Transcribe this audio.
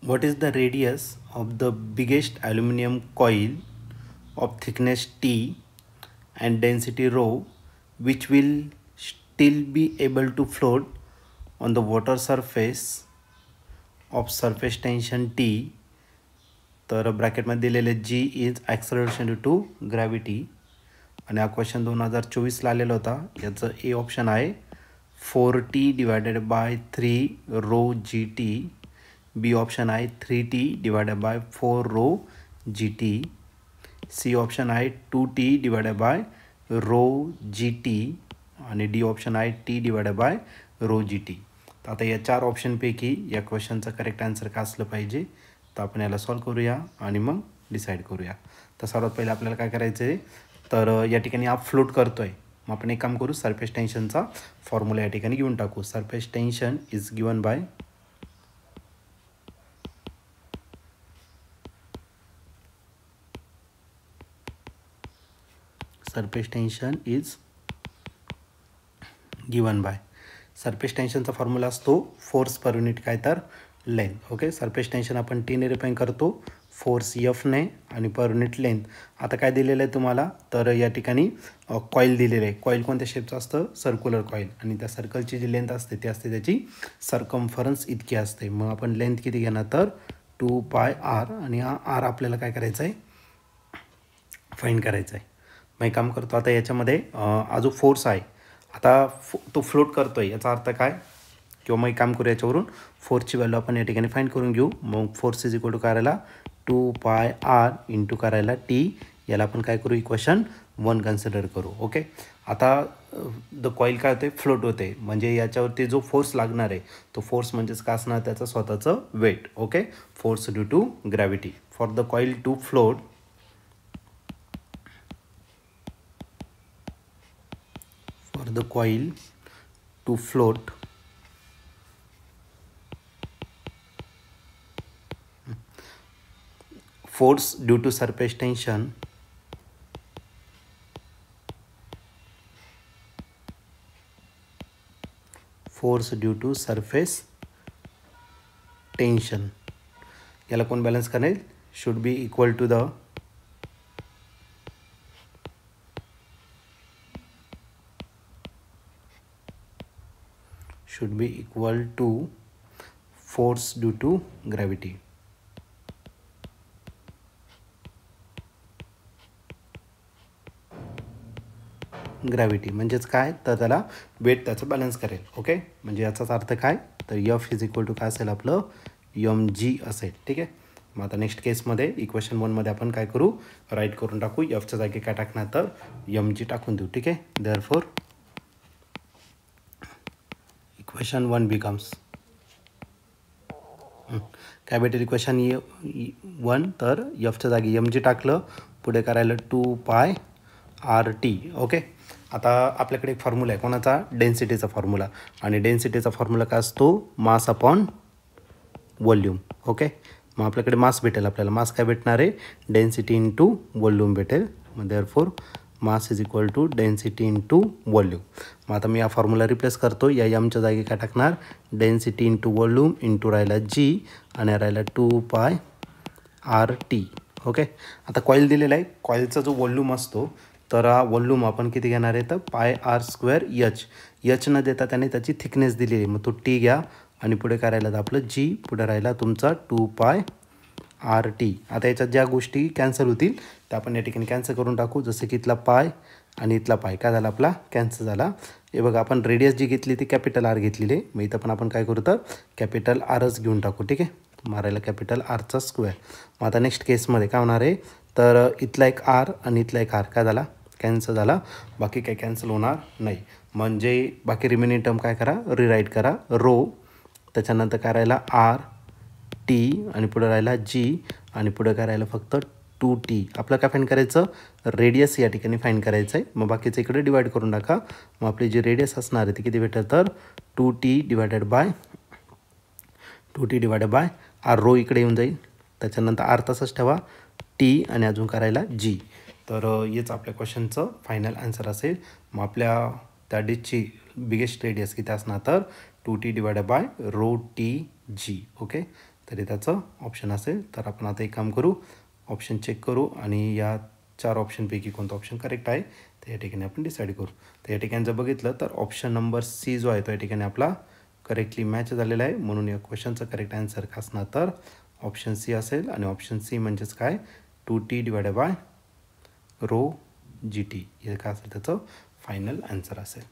What is the radius of the biggest aluminum coil of thickness T and density rho, which will still be able to float on the water surface of surface tension T? तर ब्रॅकेटमध्ये दिलेले G is acceleration due to gravity आणि हा question 2024ला आलेला होता. याचं ए option आहे 4T divided by 3 rho g t. B option आहे 3T divided by 4 rho g t. C option आहे 2T divided by rho g t आणि डी ऑप्शन आहे T divided by rho g t. तर आता या 4 ऑप्शनपैकी या क्वेश्चनचं correct answer काय असलं पाहिजे, तर आपण याला सॉल्व करूया आणि मग डिसाईड करूया. तर सर्वात पहिले आपल्याला काय करायचं आहे, तर या ठिकाणी आप फ्लोट करतो आहे. मग आपण एक काम करू, सरफेस टेन्शनचा फॉर्म्युला या ठिकाणी घेऊन टाकू. Surface tension is given by surface टेन्शनचा फॉर्म्युला असतो फोर्स पर युनिट काय तर लेंथ. ओके, सरफेस टेन्शन आपण टीने रिप्रेझेंट करतो, फोर्स एफने आणि पर युनिट लेंथ. आता काय दिलेलं आहे तुम्हाला, तर या ठिकाणी कॉईल दिलेलं आहे. कॉईल कोणत्या शेपचं असतं, सर्क्युलर कॉईल, आणि त्या सर्कलची जी लेंथ असते ती असते त्याची सर्कम्फरन्स इतकी असते. मग आपण लेंथ किती घेणार, तर 2πr, आणि हा आर आपल्याला काय करायचं आहे, फाइंड करायचं आहे. मग एक काम करतो, आता याच्यामध्ये हा जो फोर्स आहे आता तो फ्लोट करतो आहे, याचा अर्थ काय, किंवा मग एक काम करू, याच्यावरून फोर्सची व्हॅल्यू आपण या ठिकाणी फाइंड करून घेऊ. मग फोर्स इज इक्वल टू करायला 2πr इंटू करायला टी. याला आपण काय करू, इक्वेशन 1 कन्सिडर करू. ओके, आता द कॉईल काय होते, फ्लोट होते, म्हणजे याच्यावरती जो फोर्स लागणार आहे तो फोर्स म्हणजेच काय असणार, त्याचं स्वतःचं weight. Okay, force due to gravity. For the coil to float, force due to surface tension याला कोण बॅलन्स करेल, should be equal to the force due to gravity. म्हणजेच काय, तर त्याला वेट त्याचं बॅलन्स करेल. ओके, म्हणजे याचाच अर्थ काय, तर एफ इज इक्वल टू काय असेल, आपलं mg असेल. ठीक आहे, मग आता नेक्स्ट केसमध्ये इक्वेशन 1मध्ये आपण काय करू, राईट करून टाकू. एफच्या जागी काय टाकणार, तर mg टाकून देऊ. ठीक आहे, देअरफॉर इक्वेशन 1 बिकम्स काय भेटेल, इक्वेशन 1, तर एफच्या जागी mg टाकलं, पुढे करायला 2πrt. ओके, आता आपल्याकडे एक फॉर्म्युला आहे, कोणाचा, डेन्सिटीचा फॉर्म्युला, आणि डेन्सिटीचा फॉर्म्युला काय असतो, मास अपॉन व्हॉल्यूम. ओके, मग आपल्याकडे मास भेटेल, आपल्याला मास काय भेटणार आहे, डेन्सिटी इंटू व्हॉल्यूम भेटेल. मग therefore mass is equal to density into volume. मग आता मी हा फॉर्म्युला रिप्लेस करतो, या एमच्या जागी काय टाकणार, डेन्सिटी इंटू व्हॉल्यूम इंटू राहिला जी, आणि राहिला 2πrt. ओके, आता कॉईल दिलेला आहे, कॉईलचा जो व्हॉल्यूम असतो, तर हा व्हॉल्यूम आपण किती घेणार आहे, तर πr²h. एच न देता त्याने त्याची थिकनेस दिलेली आहे, मग तो टी घ्या, आणि पुढे काय राहिला, तर आपलं जी, पुढे राहिला तुमचा 2πrt. आता याच्यात ज्या गोष्टी कॅन्सल होतील त्या आपण या ठिकाणी कॅन्सल करून टाकू, जसं की इथला पाय आणि इथला पाय काय झाला, आपला कॅन्सल झाला. हे बघा, आपण रेडियस जी घेतली ती कॅपिटल आर घेतलेली आहे, मग इथं पण आपण काय करू, तर कॅपिटल आरच घेऊन टाकू. ठीक आहे, मारायला कॅपिटल आरचा स्क्वेअर. मग आता नेक्स्ट केसमध्ये काय होणार आहे, तर इथला एक आर आणि इथला एक आर काय झाला, कॅन्सल झाला, बाकी काही कॅन्सल होणार नाही. म्हणजे बाकी रिमेनिंग टर्म काय करा, रिराईट करा, रो, त्याच्यानंतर काय राहिला आर टी, आणि पुढे राहिला जी, आणि पुढे काय राहिलं फक्त 2t. आपलं काय फाईंड करायचं, रेडियस या ठिकाणी फाईंड करायचं आहे. मग बाकीचं इकडे डिवाईड करून टाका, मग आपली जी रेडियस असणार आहे ती किती भेटेल, तर 2t divided bye R, row इकडे येऊन जाईल, त्याच्यानंतर आर तसंच ठेवा, टी, आणि अजून करायला जी. तर हेच आपल्या क्वेश्चनचं फायनल आन्सर असेल. मग आपल्या त्या डिशची बिगेस्ट रेडियस किती असणार, तर 2t divided by rho t g. Okay, तरी त्याचं ऑप्शन असेल. तर आपण आता एक काम करू, ऑप्शन चेक करू आणि या 4 ऑप्शनपैकी कोणतं ऑप्शन करेक्ट आहे तर या ठिकाणी आपण डिसाईड करू. तर या ठिकाणी जर बघितलं तर ऑप्शन नंबर सी जो आहे तो या ठिकाणी आपला करेक्टली मॅच झालेला आहे. म्हणून या क्वेश्चनचा करेक्ट आन्सर काय असणार तर ऑप्शन सी असेल. आणि ऑप्शन सी म्हणजेच काय 2t divided by row GT हे काय असेल त्याचं फायनल आन्सर असेल.